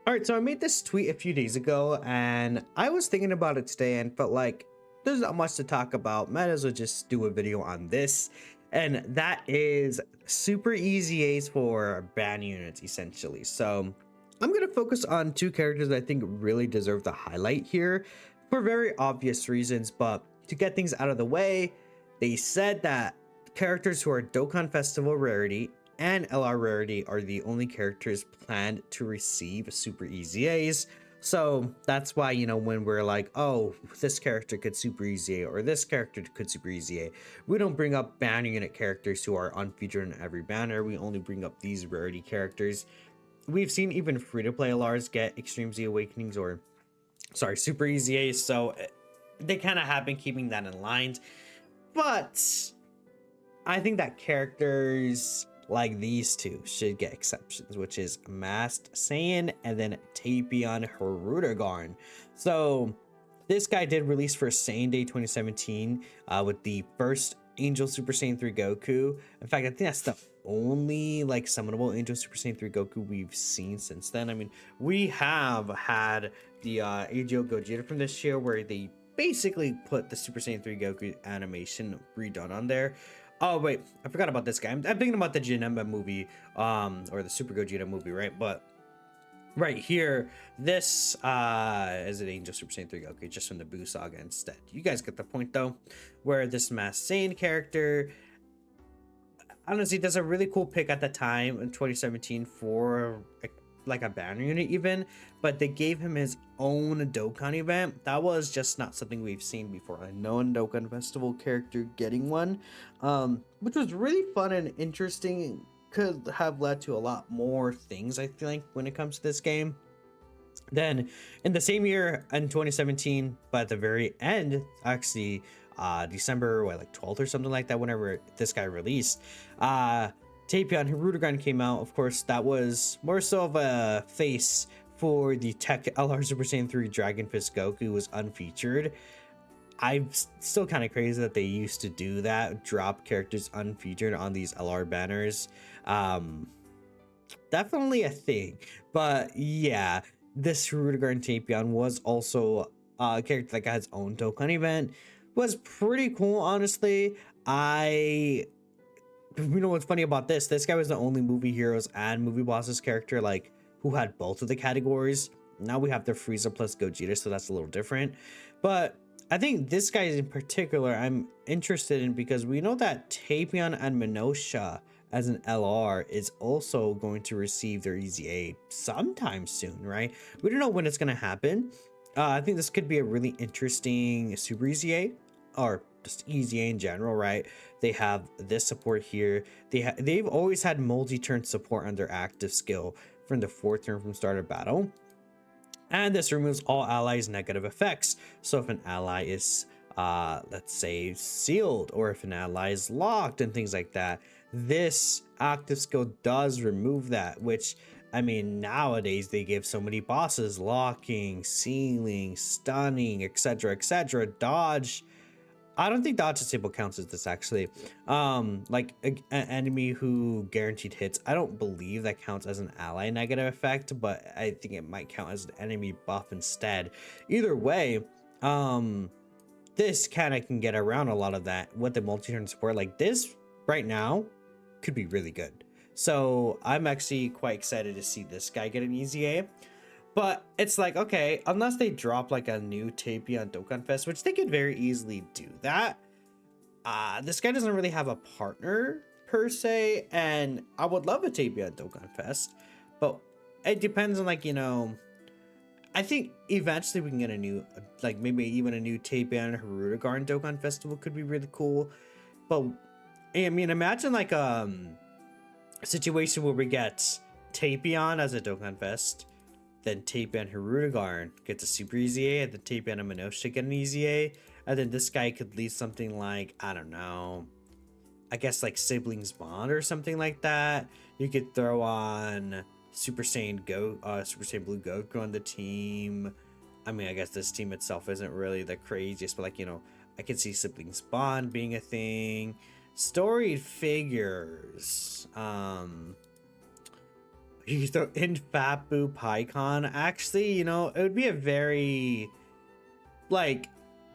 All right, so I made this tweet a few days ago and I was thinking about it today and felt like there's not much to talk about. Might as well just do a video on this. And that is super easy A's for ban units, essentially. So I'm going to focus on two characters that I think really deserve the highlight here for very obvious reasons. But to get things out of the way, they said that characters who are Dokkan Festival rarity and LR rarity are the only characters planned to receive super easy A's. So that's why, when we're like, oh, this character could super easy A or this character could super easy A, we don't bring up banner unit characters who are unfeatured in every banner. We only bring up these rarity characters. We've seen even free-to-play LRs get Extreme Z Awakenings or, sorry, super easy A's. So they kind of have been keeping that in line. But I think that characters like these two should get exceptions, which is Masked Saiyan and then Tapion Hirudegarn. So this guy did release for Saiyan Day 2017 with the first Angel Super Saiyan 3 Goku. In fact, I think that's the only like summonable Angel Super Saiyan 3 Goku we've seen since then. I mean, we have had the Angel Gogeta from this year where they basically put the Super Saiyan 3 Goku animation redone on there. Oh wait, I forgot about this guy. I'm thinking about the Janemba movie, or the Super Gogeta movie, right? But right here, this is an Angel Super Saiyan 3 Goku, just from the Buu Saga instead. You guys get the point though, where this Masked Saiyan character honestly does a really cool pick at the time in 2017 for like a banner unit even, but they gave him his own Dokkan event. That was just not something we've seen before. A known Dokkan Festival character getting one, which was really fun and interesting. Could have led to a lot more things, I feel like, when it comes to this game. Then in the same year in 2017, but at the very end, actually December like 12th or something like that, whenever this guy released, Tapion Hirudegarn came out. Of course, that was more so of a face for the Tech LR Super Saiyan 3 Dragon Fist Goku, was unfeatured. I'm still kind of crazy that they used to do that, drop characters unfeatured on these LR banners. Definitely a thing. But yeah, this Hirudegarn Tapion was also a character that got his own Dokkan event. Was pretty cool, honestly. You know what's funny about this? This guy was the only movie heroes and movie bosses character like who had both of the categories. Now we have the Frieza plus Gogeta, so that's a little different. But I think this guy in particular I'm interested in because we know that Tapion and Minatos as an LR is also going to receive their Easy A sometime soon, right? We don't know when it's going to happen. I think this could be a really interesting Super Easy A, or just Easy A in general, right? They have this support here. They've always had multi-turn support on their active skill from the 4th turn from start of battle. And this removes all allies' negative effects. So if an ally is, let's say, sealed, or if an ally is locked and things like that, this active skill does remove that, which, I mean, nowadays they give so many bosses locking, sealing, stunning, etc., dodge. I don't think dodge disable counts as this actually. Like an enemy who guaranteed hits, I don't believe that counts as an ally negative effect, but I think it might count as an enemy buff instead. Either way, this kind of can get around a lot of that with the multi-turn support. Like this right now could be really good. So I'm actually quite excited to see this guy get an Easy A. But it's like, okay, unless they drop like a new Tapion Dokkan Fest, which they could very easily do that. This guy doesn't really have a partner per se, and I would love a Tapion Dokkan Fest, but it depends on like, I think eventually we can get a new, like maybe even a new Tapion Hirudegarn Dokkan Festival could be really cool. But I mean, imagine like a situation where we get Tapion as a Dokkan Fest, then Tapion Hirudegarn gets a super easy A, and then Tapion and Minatos get an easy A, and then this guy could lead something like, I don't know, I guess like Siblings Bond or something like that. You could throw on Super Saiyan Blue Goku on the team. I mean, I guess this team itself isn't really the craziest, but like, I could see Siblings Bond being a thing. Storied figures. So in Fapu PyCon, actually, you know, it would be a very like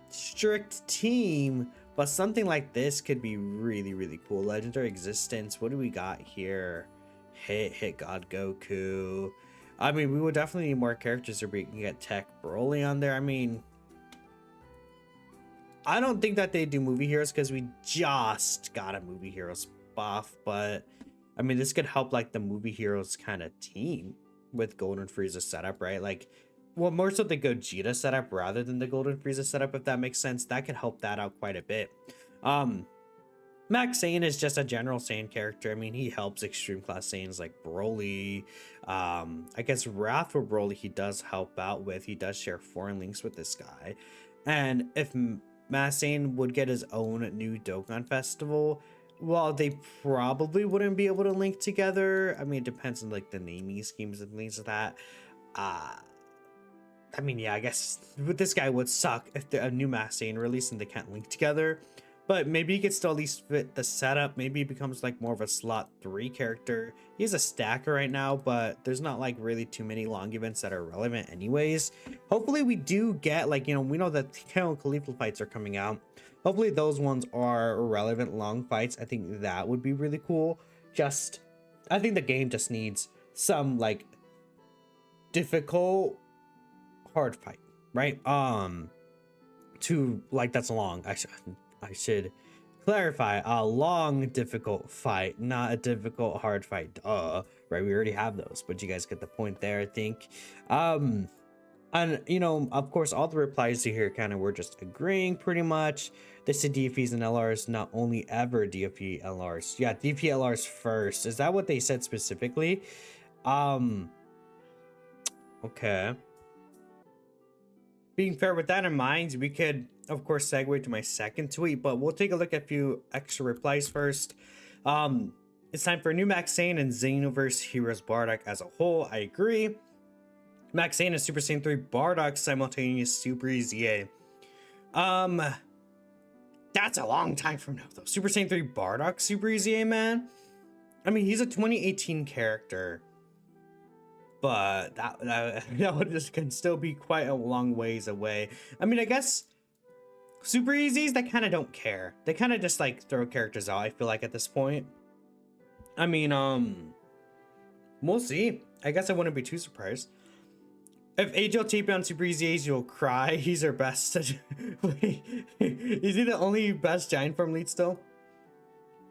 strict team, but something like this could be really, really cool. Legendary existence. What do we got here? Hit God Goku. I mean, we would definitely need more characters so we can get Tech Broly on there. I mean, I don't think that they do movie heroes because we just got a movie heroes buff, but I mean, this could help like the movie heroes kind of team with Golden Frieza setup, right? Like, well, more so the Gogeta setup rather than the Golden Frieza setup, if that makes sense. That could help that out quite a bit. Max Saiyan is just a general Saiyan character. I mean, he helps extreme class Saiyans like Broly. I guess Wrathful Broly he does help out with. He does share foreign links with this guy. And if Max Saiyan would get his own new Dokkan festival, well, they probably wouldn't be able to link together. I mean, it depends on like the naming schemes and things like that. I mean, yeah, I guess this guy would suck if a new Max Saiyan released and they can't link together. But maybe he could still at least fit the setup. Maybe he becomes like more of a slot 3 character. He's a stacker right now, but there's not like really too many long events that are relevant anyways. Hopefully we do get like, you know, we know that Kale Khalifa fights are coming out. Hopefully those ones are relevant long fights. I think that would be really cool. I think the game just needs some like difficult hard fight, right? To like that's long. I should clarify, a long difficult fight, not a difficult hard fight. Right, we already have those, but you guys get the point there, I think. And you know, of course, all the replies to here kind of were just agreeing pretty much. They said DFEs and LRs, not only ever DFE LRs. Yeah, DFE LRs first. Is that what they said specifically? Okay. Being fair, with that in mind, we could, of course, segue to my second tweet, but we'll take a look at a few extra replies first. It's time for a new Max Saiyan and Xenoverse Heroes Bardock as a whole. I agree. Max Saiyan and Super Saiyan 3 Bardock simultaneous Super EZA. That's a long time from now, though. Super Saiyan 3 Bardock Super EZA, man. I mean, he's a 2018 character. But that just can still be quite a long ways away. I mean, I guess Super Easies, they kind of don't care. They kind of just like throw characters out, I feel like, at this point. I mean, we'll see. I guess I wouldn't be too surprised. If AJ tape on Super Easies, you'll cry. He's our best. Wait, is he the only best giant form lead still?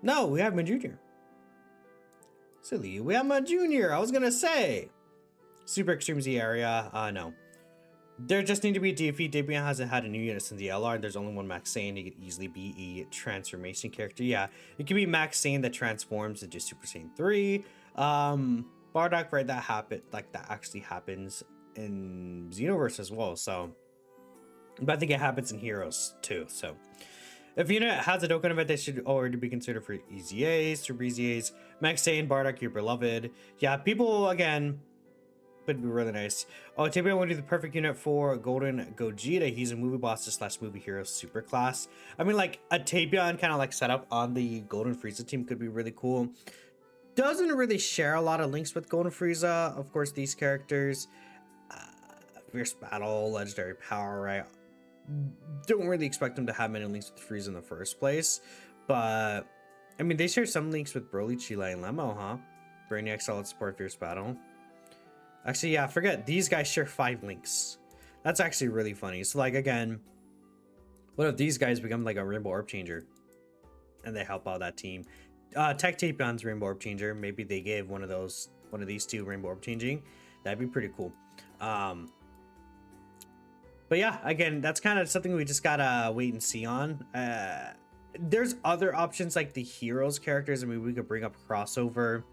No, we have my junior. Silly, we have my junior. I was gonna say. Super Extreme Z area, no. There just need to be a DFE. Dabian hasn't had a new unit since the LR. There's only one Max Saiyan. He could easily be a transformation character. Yeah, it could be Max Saiyan that transforms into Super Saiyan 3. Bardock, right, that happened, like that actually happens in Xenoverse as well. So, but I think it happens in Heroes too. So, if a unit has a Dokkan event, they should already be considered for EZAs, Super EZAs. Max Saiyan, Bardock, your beloved. Yeah, people, again, would be really nice. Oh, Tapion would be the perfect unit for Golden Gogeta. He's a movie boss slash movie hero super class. I mean, like a Tapion kind of like setup on the Golden Frieza team could be really cool. Doesn't really share a lot of links with Golden Frieza. Of course, these characters, Fierce Battle, Legendary Power, right? Don't really expect them to have many links with Frieza in the first place. But, I mean, they share some links with Broly, Chile, and Lemo, huh? Brainiac, Solid Support, Fierce Battle. Actually, yeah, forget. These guys share 5 links. That's actually really funny. So, like, again, what if these guys become, like, a Rainbow Orb Changer? And they help out that team. Tech Tapion's Rainbow Orb Changer. Maybe they gave one of these two Rainbow Orb Changing. That'd be pretty cool. But yeah, again, that's kind of something we just gotta wait and see on. There's other options like the Heroes characters. I mean, we could bring up crossover.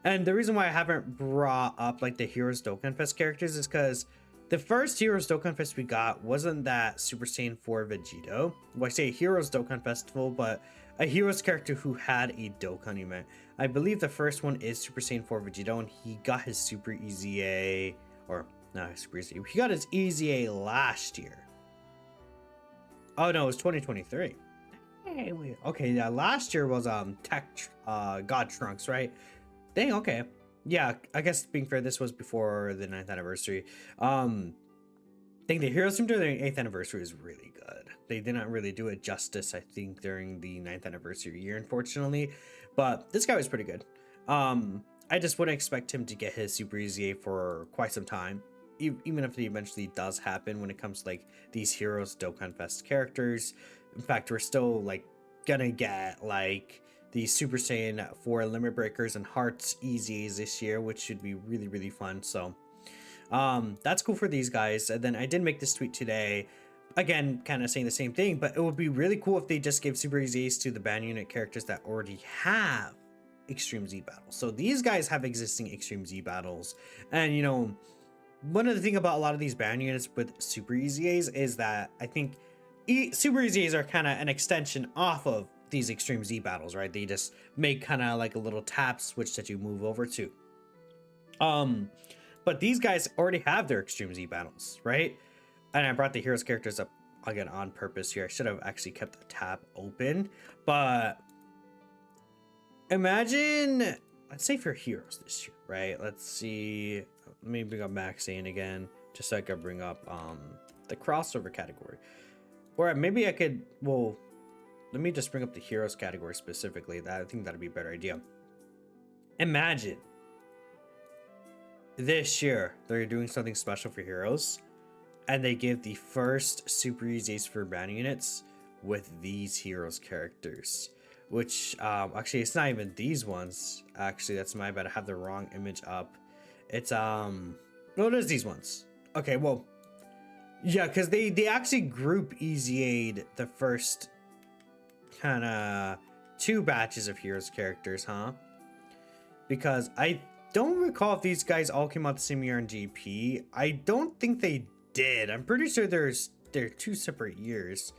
And the reason why I haven't brought up like the Heroes Dokkan Fest characters is because the first Heroes Dokkan Fest we got wasn't that Super Saiyan 4 Vegito. Well, I say Heroes Dokkan Festival, but a Heroes character who had a Dokkan event. I believe the first one is Super Saiyan 4 Vegito, and he got his Super EZA, or not Super EZA, he got his EZA last year. Oh no, it was 2023. Hey, wait, okay, yeah, last year was Tech God Trunks, right? Dang, okay. Yeah, I guess being fair, this was before the ninth anniversary. I think the Heroes from during the 8th anniversary is really good. They did not really do it justice, I think, during the ninth anniversary year, unfortunately. But this guy was pretty good. I just wouldn't expect him to get his Super Easy A for quite some time. Even if it eventually does happen when it comes to like these Heroes Dokkan Fest characters. In fact, we're still like gonna get like the Super Saiyan 4 Limit Breakers and Hearts Easy A's this year, which should be really, really fun. So that's cool for these guys. And then I did make this tweet today, again kind of saying the same thing, but it would be really cool if they just gave Super Easy Ace to the band unit characters that already have Extreme Z battles. So these guys have existing Extreme Z battles, and you know, one of the thing about a lot of these band units with Super Easy A's is that I think Super Easy A's are kind of an extension off of these Extreme Z battles, right? They just make kind of like a little tap switch that you move over to. But these guys already have their Extreme Z battles, right? And I brought the heroes characters up again on purpose here. I should have actually kept the tab open. But imagine, let's say for heroes this year, right? Let's see. Let me bring up Max in again, just so I can bring up the crossover category. Or maybe I could, well, let me just bring up the heroes category specifically. I think that'd be a better idea. Imagine this year they're doing something special for heroes, and they give the first Super Easy Ace for band units with these heroes characters, which actually it's not even these ones. Actually, that's my bad. I have the wrong image up. It's no, it is these ones. Okay, well, yeah, because they actually group Easy Aid the first kind of 2 batches of heroes characters, huh? Because I don't recall if these guys all came out the same year in GP. I don't think they did. I'm pretty sure they're 2 separate years,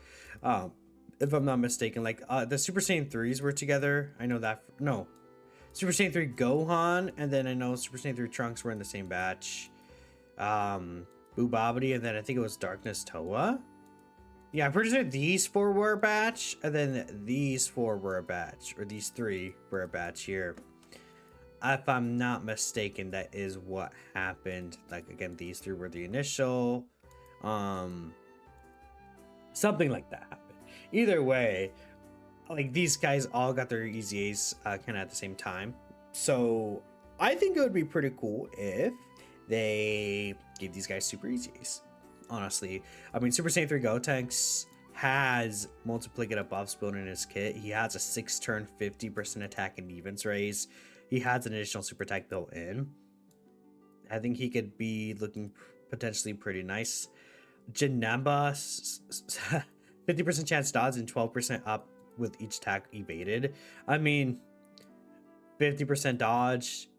if I'm not mistaken. Like the Super Saiyan 3s were together. I know that. No, Super Saiyan 3 Gohan, and then I know Super Saiyan 3 Trunks were in the same batch. Boobabity, and then I think it was Darkness Toa. Yeah, I'm pretty sure these 4 were a batch, and then these 4 were a batch, or these 3 were a batch here. If I'm not mistaken, that is what happened. Like, again, these 3 were the initial. Something like that happened. Either way, like, these guys all got their Easy Ace kind of at the same time. So, I think it would be pretty cool if they gave these guys Super Easy Ace. Honestly, I mean, Super Saiyan 3 Gotenks has multiplicative buffs built in his kit. He has a 6-turn 50% attack and defense raise. He has an additional super attack built in. I think he could be looking potentially pretty nice. Janemba, 50% chance dodge and 12% up with each attack evaded. I mean, 50% dodge,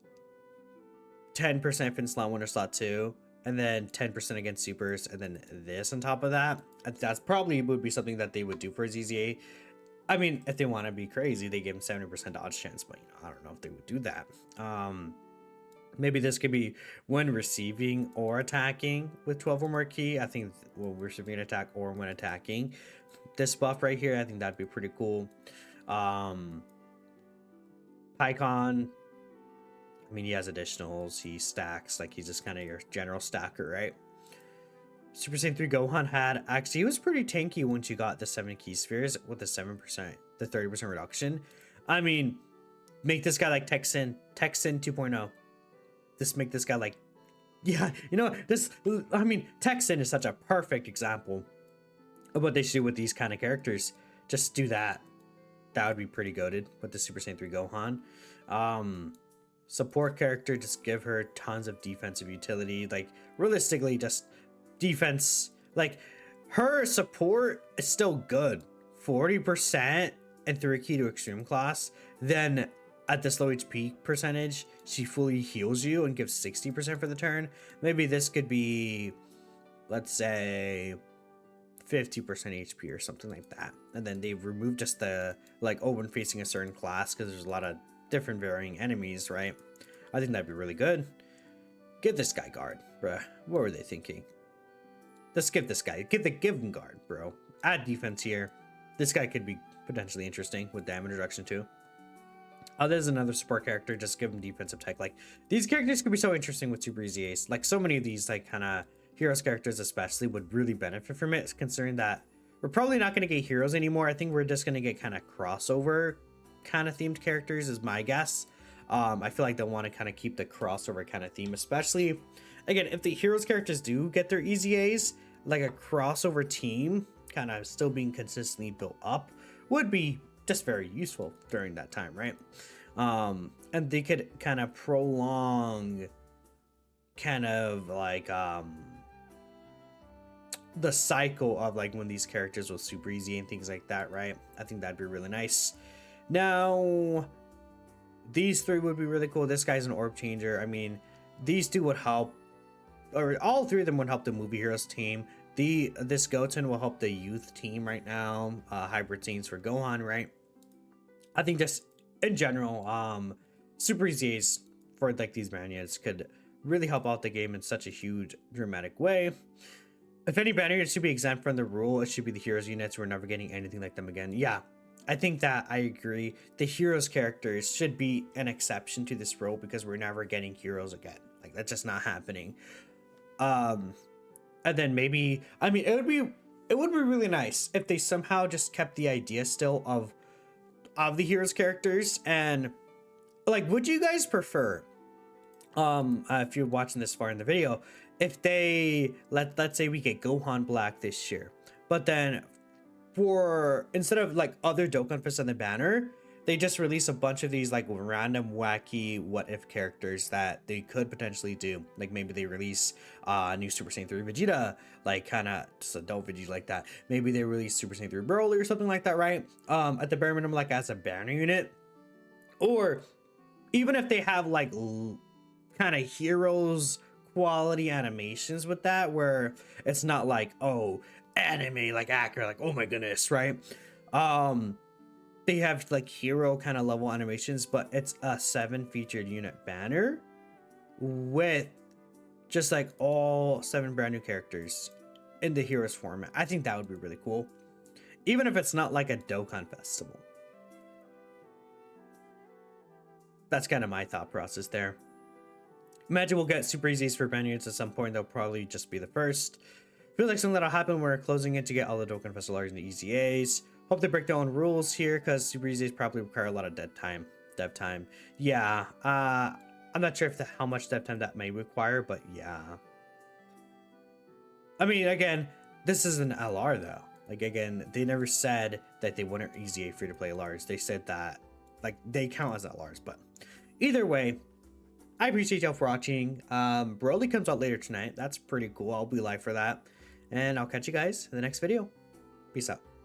10% fin slot 1 or slot 2, and then 10% against supers, and then this on top of that. That's probably would be something that they would do for ZZA. I mean, if they want to be crazy, they give him 70% dodge chance, but you know, I don't know if they would do that. Maybe this could be when receiving or attacking with 12 or more ki. I think when receiving an attack or when attacking. This buff right here, I think that'd be pretty cool. Pycon, I mean, he has additionals, he stacks, like he's just kind of your general stacker, right? Super Saiyan 3 Gohan had, actually, he was pretty tanky once you got the 7 ki spheres with the 7%, the 30% reduction. I mean, make this guy like Texan 2.0. Just make this guy like, yeah, you know, this, I mean, Texan is such a perfect example of what they should do with these kind of characters. Just do that. That would be pretty goated with the Super Saiyan 3 Gohan. Support character, just give her tons of defensive utility. Like, realistically, just defense. Like, her support is still good. 40% and 3 ki to extreme class. Then at this low HP percentage, she fully heals you and gives 60% for the turn. Maybe this could be, let's say, 50% HP or something like that. And then they've removed just the, like, oh, when facing a certain class, because there's a lot of different varying enemies, right? I think that'd be really good. Give this guy guard, bruh. What were they thinking? Let's give this guy, give him guard, bro. Add defense here. This guy could be potentially interesting with damage reduction too. There's another support character, just give them defensive tech. Like, these characters could be so interesting with Super Easy Ace. Like, so many of these, like, kind of heroes characters especially would really benefit from it, considering that we're probably not going to get heroes anymore. I think we're just going to get kind of crossover kind of themed characters is my guess. I feel like they'll want to kind of keep the crossover kind of theme, especially, again, if the heroes characters do get their Easy A's, like a crossover team kind of still being consistently built up would be just very useful during that time, right? And they could kind of prolong kind of like the cycle of like when these characters will super easy and things like that, right? I think that'd be really nice. Now, these three would be really cool. This guy's an orb changer. I mean, these two would help, or all three of them would help the movie heroes team. This Goten will help the youth team right now. Hybrid scenes for Gohan, right? I think just in general, Super Easy Ace for like these banyards could really help out the game in such a huge dramatic way. If any banyards should be exempt from the rule, it should be the heroes units. We're never getting anything like them again. Yeah, I think that I agree. The heroes characters should be an exception to this rule because we're never getting heroes again. Like, that's just not happening. And then maybe, I mean, it would be really nice if they somehow just kept the idea still of the heroes characters. And like, would you guys prefer, if you're watching this far in the video, if they let's say we get Gohan Black this year, but then instead of like other Dokkan Fists on the banner, they just release a bunch of these like random wacky what if characters that they could potentially do. Like, maybe they release a new Super Saiyan 3 Vegeta, like kind of just adult Vegeta like that. Maybe they release Super Saiyan 3 Broly or something like that, right? At the bare minimum, like as a banner unit. Or even if they have like kind of heroes quality animations with that, where it's not like, oh, anime like accurate, like, oh my goodness, right? They have like hero kind of level animations, but it's a 7 featured unit banner with just like all 7 brand new characters in the heroes format. I think that would be really cool, even if it's not like a Dokkan festival. That's kind of my thought process there. Imagine we'll get Super Easies for banyards at some point. They'll probably just be the first. Feels like something that'll happen when we're closing it to get all the Dokkan Festivals and the Easy A's. Hope they break down rules here, because Super Easies probably require a lot of dev time. Yeah, I'm not sure how much dev time that may require, but yeah. I mean, again, this is an LR though. Like, again, they never said that they wouldn't Easy A free to play LRs. They said that like they count as LRs, but either way, I appreciate y'all for watching. Broly comes out later tonight. That's pretty cool. I'll be live for that. And I'll catch you guys in the next video. Peace out.